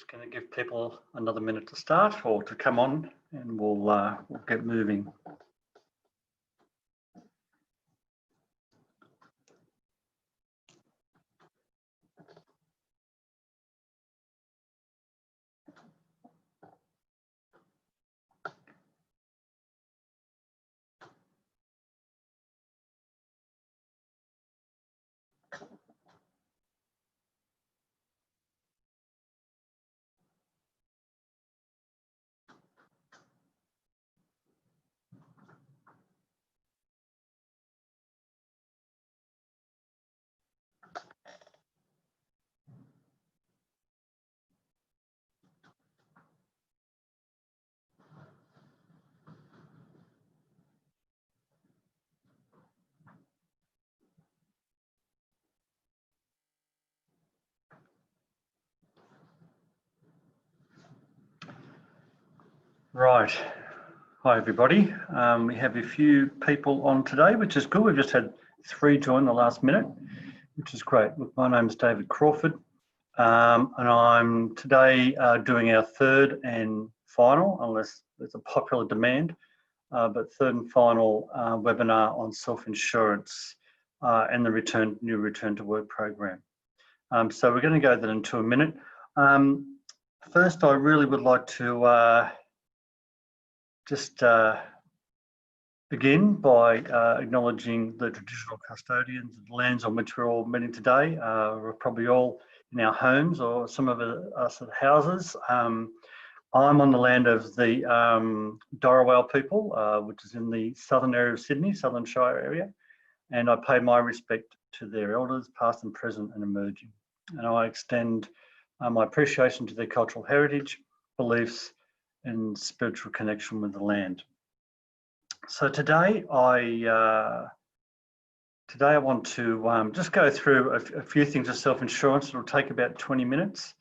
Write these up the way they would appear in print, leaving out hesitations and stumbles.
Just going to give people another minute to start or to come on, and we'll get moving. Right. Hi, everybody. We have a few people on today, which is good. We've just had 3 join the last minute, which is great. Look, my name's David Crawford, and I'm today doing our third and final, unless there's a popular demand, but third and final webinar on self-insurance and the new return to work program. So we're going to go that into a minute. First, I really would like to just begin by acknowledging the traditional custodians of the lands on which we're all meeting today. We're probably all in our homes, or some of us at houses. I'm on the land of the Dharawal people, which is in the southern area of Sydney, Southern Shire area, and I pay my respect to their elders, past and present and emerging. And I extend my appreciation to their cultural heritage, beliefs, and spiritual connection with the land. So today I want to just go through a few things of self-insurance. It'll take about 20 minutes.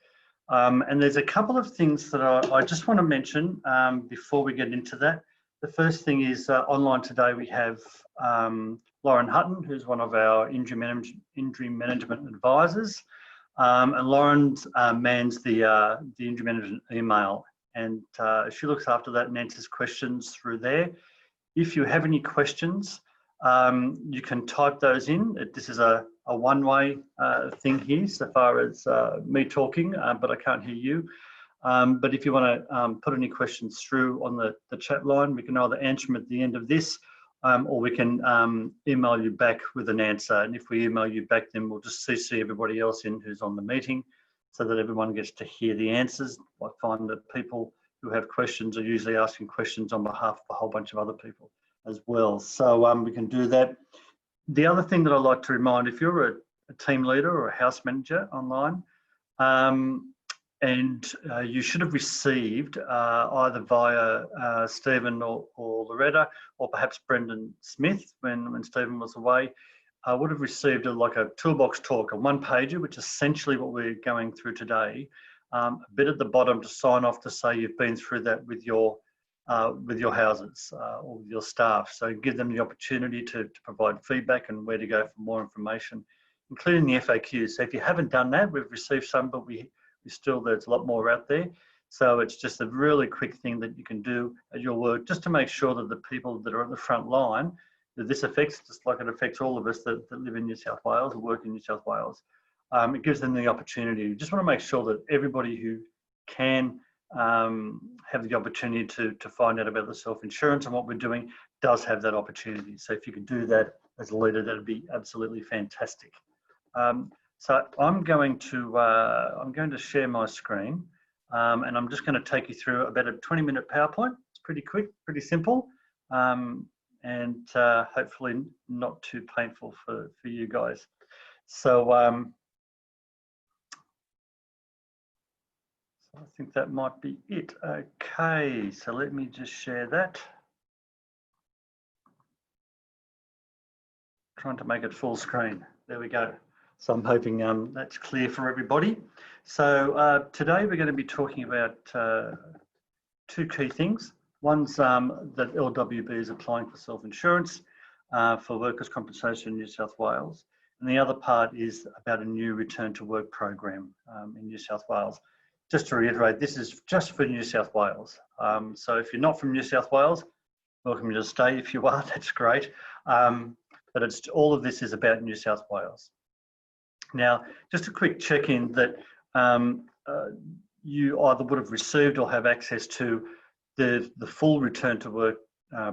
And there's a couple of things that I just want to mention before we get into that. The first thing is online today we have Lauren Hutton, who's one of our injury management advisors. And Lauren mans the injury management email, and she looks after that and answers questions through there. If you have any questions, you can type those in. This is a one-way thing here so far as me talking, but I can't hear you. But if you want to put any questions through on the chat line, we can either answer them at the end of this, or we can email you back with an answer. And if we email you back, then we'll just CC everybody else in who's on the meeting, so that everyone gets to hear the answers. I find that people who have questions are usually asking questions on behalf of a whole bunch of other people as well. So we can do that. The other thing that I'd like to remind, if you're a team leader or a house manager online, and you should have received either via Stephen or Loretta, or perhaps Brendan Smith when Stephen was away, I would have received like a toolbox talk, a one-pager, which is essentially what we're going through today. A bit at the bottom to sign off to say you've been through that with your houses or with your staff. So give them the opportunity to provide feedback and where to go for more information, including the FAQs. So if you haven't done that, we've received some, but we still, there's a lot more out there. So it's just a really quick thing that you can do at your work, just to make sure that the people that are at the front line, that this affects, just like it affects all of us that live in New South Wales or work in New South Wales. It gives them the opportunity. You just want to make sure that everybody who can have the opportunity to find out about the self-insurance and what we're doing does have that opportunity. So if you could do that as a leader, that'd be absolutely fantastic. So I'm going to share my screen, and I'm just going to take you through about a 20-minute PowerPoint. It's pretty quick, pretty simple, and hopefully not too painful for you guys. So I think that might be it. Okay, so let me just share that. Trying to make it full screen. There we go. So I'm hoping that's clear for everybody. So today we're going to be talking about 2 key things. One's that LWB is applying for self-insurance for workers' compensation in New South Wales. And the other part is about a new return to work program in New South Wales. just to reiterate, this is just for New South Wales. So if you're not from New South Wales, welcome to stay. If you are, that's great. But it's all of this is about New South Wales. Now, just a quick check-in that you either would have received or have access to the full Return to Work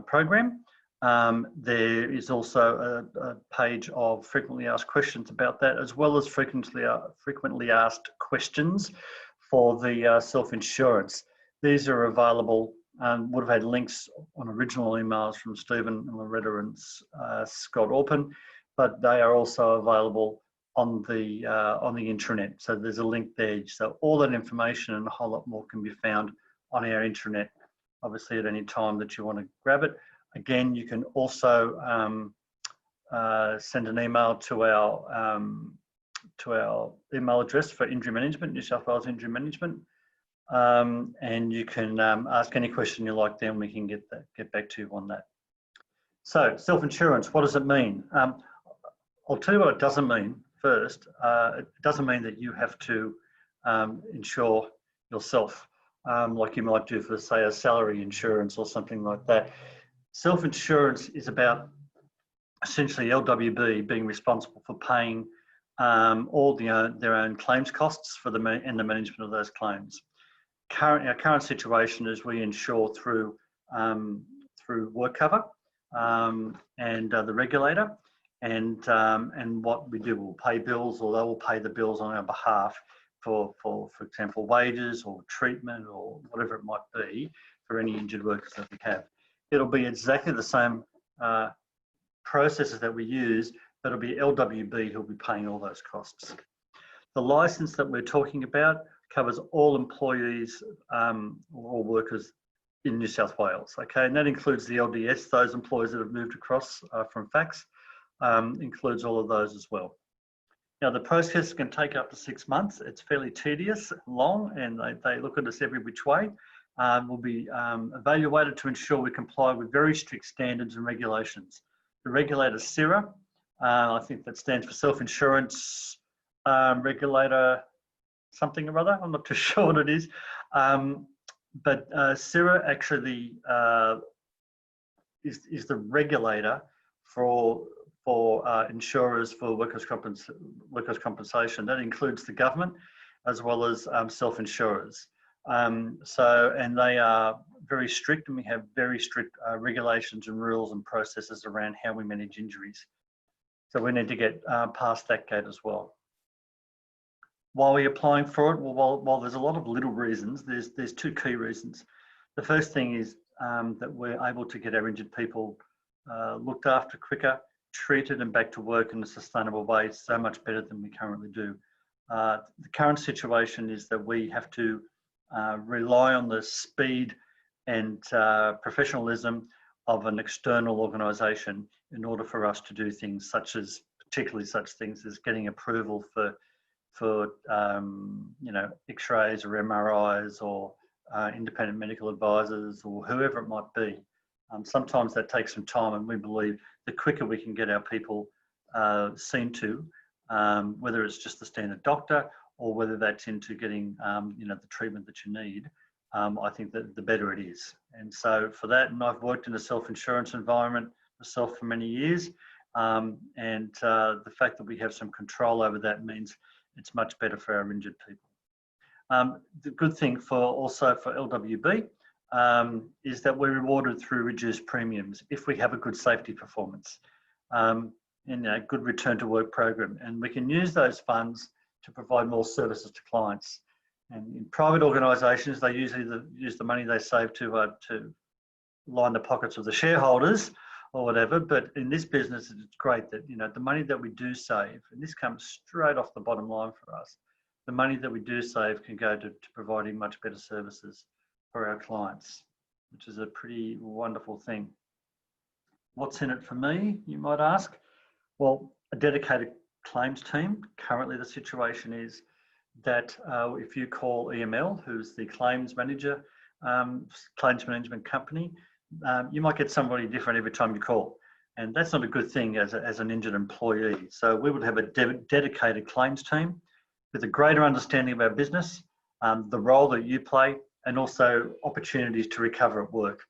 program. There is also a page of frequently asked questions about that, as well as frequently asked questions for the self-insurance. These are available, would have had links on original emails from Stephen and Loretta and Scott Orpin, but they are also available on the intranet. So there's a link there. So all that information and a whole lot more can be found on our intranet, obviously at any time that you want to grab it. Again, you can also send an email to our email address for injury management, New South Wales Injury Management, and you can ask any question you like. Then we can get back to you on that. So, self-insurance. What does it mean? I'll tell you what it doesn't mean first. It doesn't mean that you have to insure yourself, like you might do for, say, a salary insurance or something like that. Self-insurance is about essentially LWB being responsible for paying all their own claims costs for the management of those claims. Our current situation is we insure through WorkCover and the regulator, and what we do, we'll pay bills, or they will pay the bills on our behalf for example, wages or treatment or whatever it might be for any injured workers that we have. It'll be exactly the same processes that we use, but it'll be LWB who'll be paying all those costs. The license that we're talking about covers all employees or all workers in New South Wales, okay? And that includes the LDS, those employees that have moved across from FACTS, includes all of those as well. Now, the process can take up to 6 months. It's fairly tedious, long, and they look at us every which way. Will be evaluated to ensure we comply with very strict standards and regulations. The regulator, CIRA, I think that stands for Self-Insurance Regulator something or other. I'm not too sure what it is. But CIRA actually is the regulator for insurers for workers' compensation. That includes the government as well as self-insurers. And they are very strict, and we have very strict regulations and rules and processes around how we manage injuries. So we need to get past that gate as well. Why are we applying for it? Well, while there's a lot of little reasons, there's two key reasons. The first thing is that we're able to get our injured people looked after quicker, treated and back to work in a sustainable way, so much better than we currently do. The current situation is that we have to rely on the speed and professionalism of an external organisation in order for us to do things particularly such things as getting approval for X-rays or MRIs or independent medical advisors or whoever it might be. Sometimes that takes some time, and we believe the quicker we can get our people seen to, whether it's just the standard doctor or whether that's into getting the treatment that you need, I think that the better it is. And so for that, and I've worked in a self-insurance environment myself for many years, and the fact that we have some control over that means it's much better for our injured people. The good thing also for LWB is that we're rewarded through reduced premiums if we have a good safety performance in a good return to work program, and we can use those funds to provide more services to clients. And in private organisations, they usually use the money they save to line the pockets of the shareholders or whatever. But in this business, it's great that the money that we do save, and this comes straight off the bottom line for us, the money that we do save can go to providing much better services for our clients, which is a pretty wonderful thing. What's in it for me, you might ask? Well, a dedicated claims team. Currently, the situation is that if you call EML, who's the claims manager, claims management company, you might get somebody different every time you call. And that's not a good thing as an injured employee. So we would have a dedicated claims team with a greater understanding of our business, the role that you play, and also opportunities to recover at work.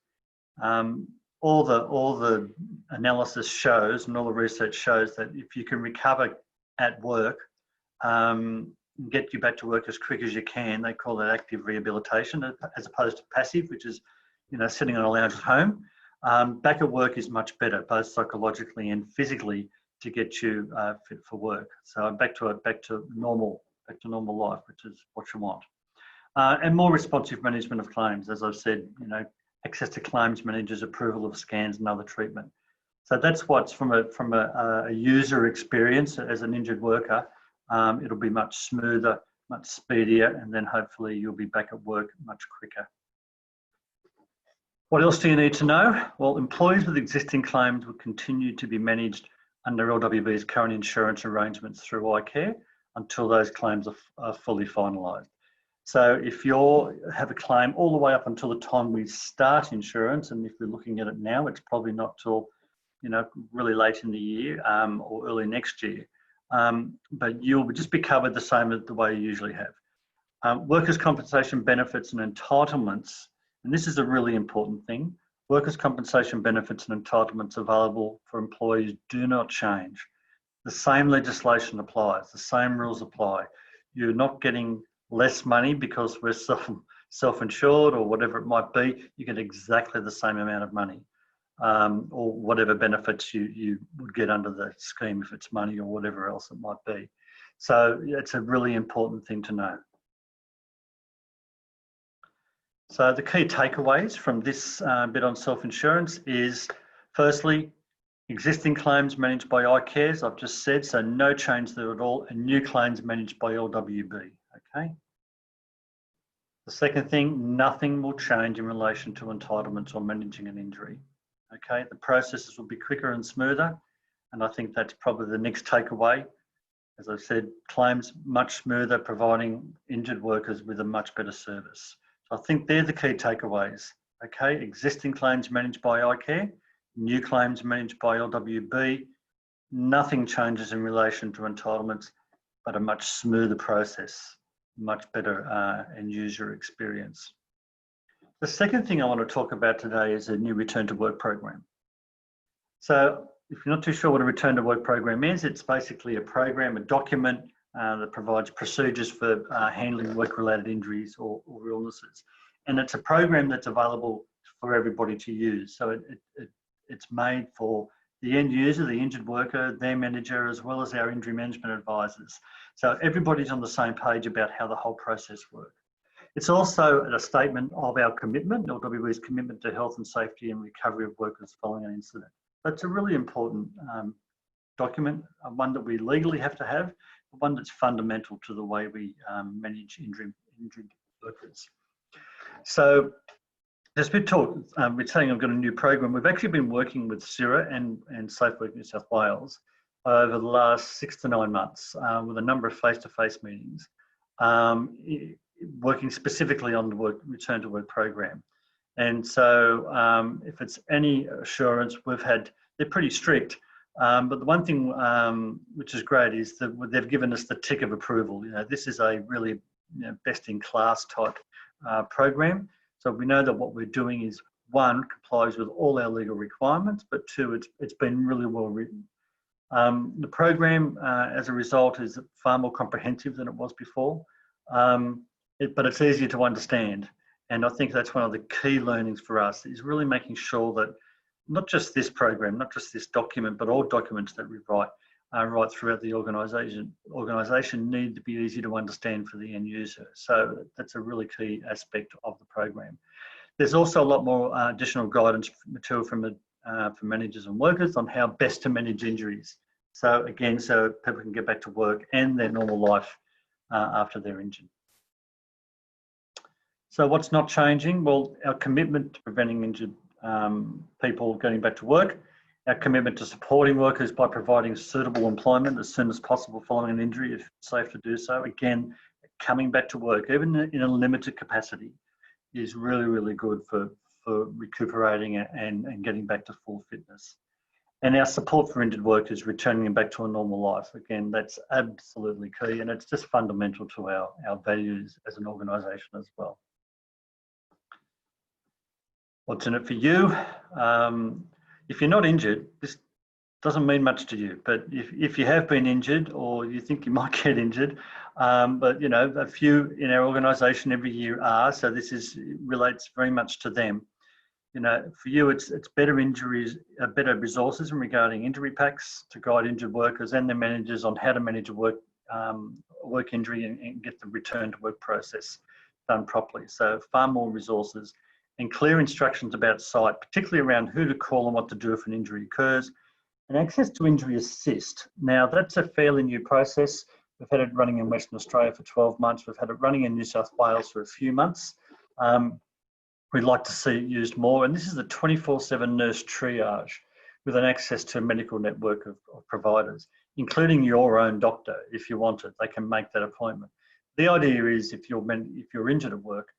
All the analysis shows and all the research shows that if you can recover at work, get you back to work as quick as you can, they call that active rehabilitation as opposed to passive, which is, sitting on a lounge at home. Back at work is much better, both psychologically and physically, to get you fit for work. So back to normal life, which is what you want. And more responsive management of claims, as I've said, access to claims managers, approval of scans and other treatment. So that's what's from a user experience as an injured worker. It'll be much smoother, much speedier, and then hopefully you'll be back at work much quicker. What else do you need to know? Well, employees with existing claims will continue to be managed under LWB's current insurance arrangements through iCare until those claims are fully finalised. So if you have a claim all the way up until the time we start insurance, and if we're looking at it now, it's probably not till, really late in the year or early next year. But you'll just be covered the same as the way you usually have. Workers' compensation benefits and entitlements, and this is a really important thing. Workers' compensation benefits and entitlements available for employees do not change. The same legislation applies, the same rules apply. You're not getting less money because we're self-insured or whatever it might be. You get exactly the same amount of money, or whatever benefits you would get under the scheme, if it's money or whatever else it might be. So it's a really important thing to know. So the key takeaways from this bit on self-insurance is, firstly, existing claims managed by iCare, as I've just said, so no change there at all, and new claims managed by LWB, okay? The second thing, nothing will change in relation to entitlements or managing an injury, okay? The processes will be quicker and smoother, and I think that's probably the next takeaway. As I've said, claims much smoother, providing injured workers with a much better service. So I think they're the key takeaways, okay? Existing claims managed by iCare, new claims managed by LWB, nothing changes in relation to entitlements, but a much smoother process, much better end user experience. The second thing I want to talk about today is a new return to work program. So if you're not too sure what a return to work program is, it's basically a program, a document that provides procedures for handling work-related injuries or illnesses. And it's a program that's available for everybody to use. So it's made for the end user, the injured worker, their manager, as well as our injury management advisors. So everybody's on the same page about how the whole process works. It's also a statement of our commitment, LWB's commitment to health and safety and recovery of workers following an incident. That's a really important document, one that we legally have to have, one that's fundamental to the way we manage injured workers. So there's been talk, we're saying I've got a new program. We've actually been working with CIRA and Safe Work New South Wales over the last 6 to 9 months with a number of face-to-face meetings, working specifically on the return to work program. And so if it's any assurance, they're pretty strict. But the one thing which is great is that they've given us the tick of approval. This is a really best-in-class type program. So we know that what we're doing is, one, complies with all our legal requirements, but two, it's been really well written. The program, as a result, is far more comprehensive than it was before, but it's easier to understand. And I think that's one of the key learnings for us, is really making sure that not just this program, not just this document, but all documents that we write right throughout the organisation need to be easy to understand for the end user. So that's a really key aspect of the program. There's also a lot more additional guidance material for managers and workers on how best to manage injuries. So again, so people can get back to work and their normal life after they're injured. So what's not changing? Well, our commitment to preventing injured people getting back to work, our commitment to supporting workers by providing suitable employment as soon as possible following an injury if it's safe to do so. Again, coming back to work, even in a limited capacity, is really, really good for recuperating and getting back to full fitness. And our support for injured workers, returning them back to a normal life. Again, that's absolutely key, and it's just fundamental to our values as an organisation as well. What's in it for you? If you're not injured, this doesn't mean much to you, but if you have been injured or you think you might get injured, but you know, a few in our organisation every year are, so this relates very much to them. You know, for you, it's better resources regarding injury packs to guide injured workers and their managers on how to manage a work injury and get the return to work process done properly. So far more resources and clear instructions about site, particularly around who to call and what to do if an injury occurs. And access to injury assist. Now, that's a fairly new process. We've had it running in Western Australia for 12 months. We've had it running in New South Wales for a few months. We'd like to see it used more. And this is the 24/7 nurse triage with an access to a medical network of providers, including your own doctor. If you want it, they can make that appointment. The idea is if you're injured at work,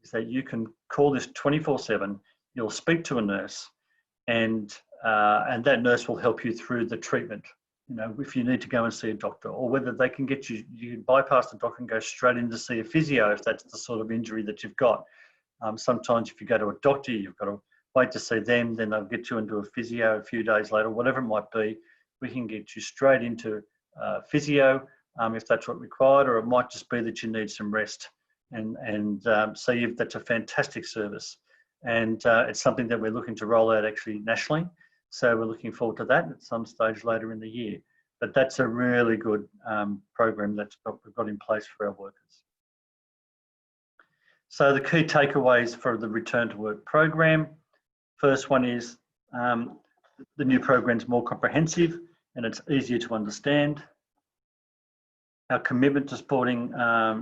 is that you can call this 24/7, you'll speak to a nurse, and that nurse will help you through the treatment. You know, if you need to go and see a doctor, or whether they can get you can bypass the doctor and go straight in to see a physio if that's the sort of injury that you've got. Sometimes if you go to a doctor, you've got to wait to see them, then they'll get you into a physio a few days later, whatever it might be. We can get you straight into physio if that's what required, or it might just be that you need some rest. So that's a fantastic service. And it's something that we're looking to roll out actually nationally. So we're looking forward to that at some stage later in the year. But that's a really good program we've got in place for our workers. So the key takeaways for the Return to Work program. First one is the new program is more comprehensive and it's easier to understand. Our commitment to supporting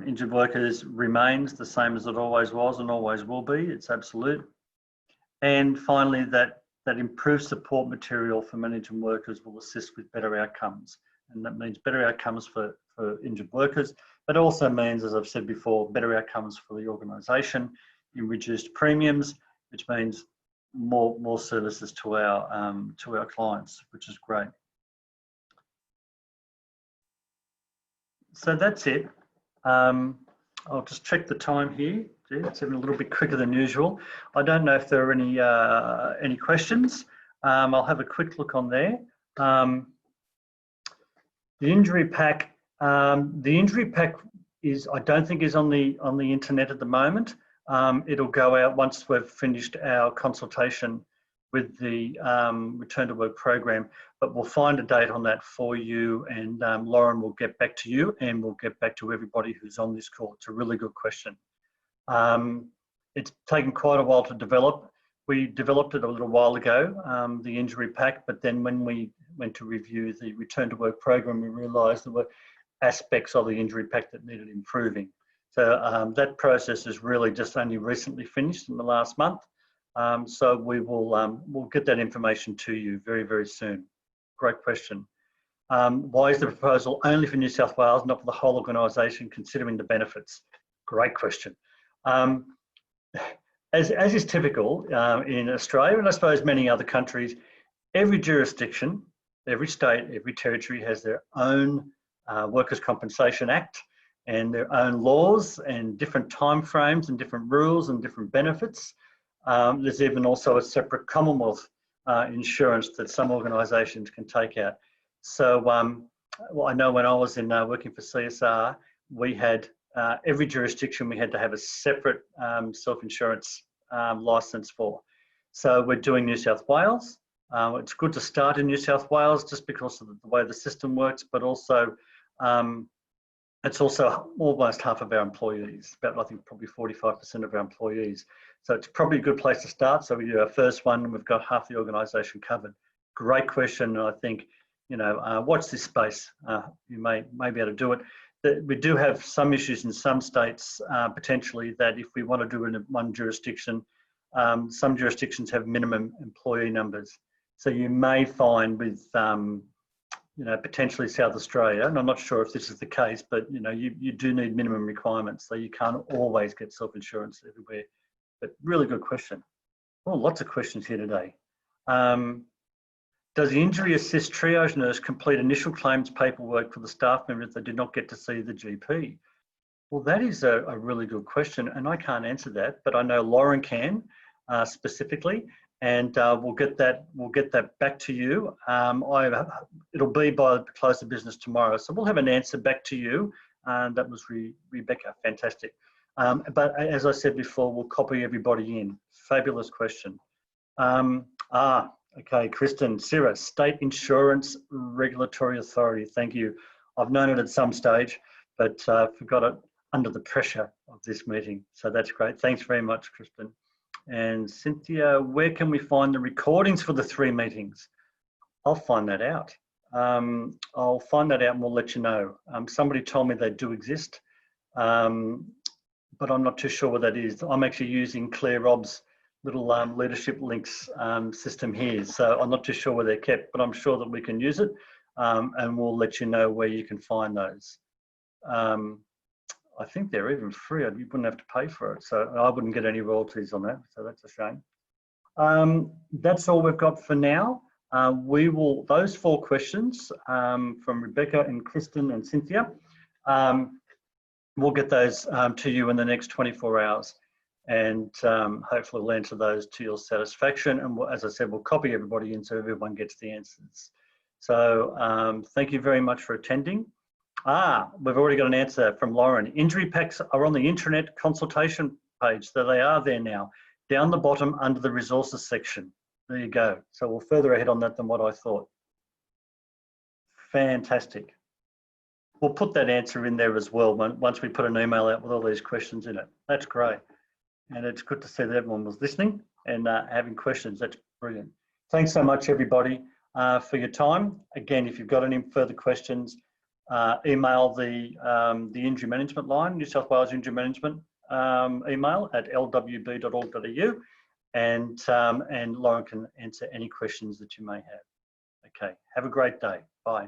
injured workers remains the same as it always was and always will be. It's absolute. And finally, that improved support material for managing workers will assist with better outcomes. And that means better outcomes for injured workers, but also means, as I've said before, better outcomes for the organisation in reduced premiums, which means more services to our clients, which is great. So that's it. I'll just check the time here. It's even a little bit quicker than usual. I don't know if there are any questions. I'll have a quick look on there. The injury pack. The injury pack I don't think is on the internet at the moment. It'll go out once we've finished our consultation with the Return to Work program, but we'll find a date on that for you, and Lauren will get back to you, and we'll get back to everybody who's on this call. It's a really good question. It's taken quite a while to develop. We developed it a little while ago, the injury pack, but then when we went to review the Return to Work program, we realised there were aspects of the injury pack that needed improving. So that process is really just only recently finished in the last month. So we'll get that information to you very, very soon. Great question. Why is the proposal only for New South Wales, not for the whole organisation, considering the benefits? Great question. As is typical in Australia, and I suppose many other countries, every jurisdiction, every state, every territory has their own Workers' Compensation Act and their own laws and different timeframes and different rules and different benefits. There's even also a separate Commonwealth insurance that some organisations can take out. So well, I know when I was in working for CSR, we had every jurisdiction we had to have a separate self-insurance licence for. So we're doing New South Wales. It's good to start in New South Wales just because of the way the system works, but also it's also almost half of our employees, about I think probably 45% of our employees. So it's probably a good place to start. So we do our first one and we've got half the organisation covered. Great question. And I think, you know, watch this space. You may be able to do it. We do have some issues in some states, potentially, that if we want to do it in one jurisdiction, some jurisdictions have minimum employee numbers. So you may find with, you know, potentially South Australia, and I'm not sure if this is the case, but, you know, you do need minimum requirements, so you can't always get self-insurance everywhere. But really good question. Oh, lots of questions here today. Does the injury assist triage nurse complete initial claims paperwork for the staff members that did not get to see the GP? Well, that is a really good question, and I can't answer that, but I know Lauren can specifically, and we'll get that back to you. It'll be by the close of business tomorrow, so we'll have an answer back to you. That was Rebecca, fantastic. But as I said before, we'll copy everybody in. Fabulous question. Okay, Kristen, CIRA, State Insurance Regulatory Authority. Thank you. I've known it at some stage, but forgot it under the pressure of this meeting. So that's great. Thanks very much, Kristen. And Cynthia, where can we find the recordings for the 3 meetings? I'll find that out. I'll find that out and we'll let you know. Somebody told me they do exist, but I'm not too sure what that is. I'm actually using Claire Robb's little leadership links system here. So I'm not too sure where they're kept, but I'm sure that we can use it and we'll let you know where you can find those. I think they're even free. You wouldn't have to pay for it. So I wouldn't get any royalties on that. So that's a shame. That's all we've got for now. Those 4 questions from Rebecca and Kristen and Cynthia, we'll get those to you in the next 24 hours. And hopefully we'll answer those to your satisfaction. And as I said, we'll copy everybody in so everyone gets the answers. So thank you very much for attending. We've already got an answer from Lauren. Injury packs are on the intranet consultation page, so they are there now, down the bottom under the resources section. There you go. So we're further ahead on that than what I thought. Fantastic. We'll put that answer in there as well once we put an email out with all these questions in it. That's great. And it's good to see that everyone was listening and having questions. That's brilliant. Thanks so much, everybody, for your time. Again, if you've got any further questions, email the injury management line, New South Wales Injury Management email at lwb.org.au, and Lauren can answer any questions that you may have. Okay, have a great day. Bye.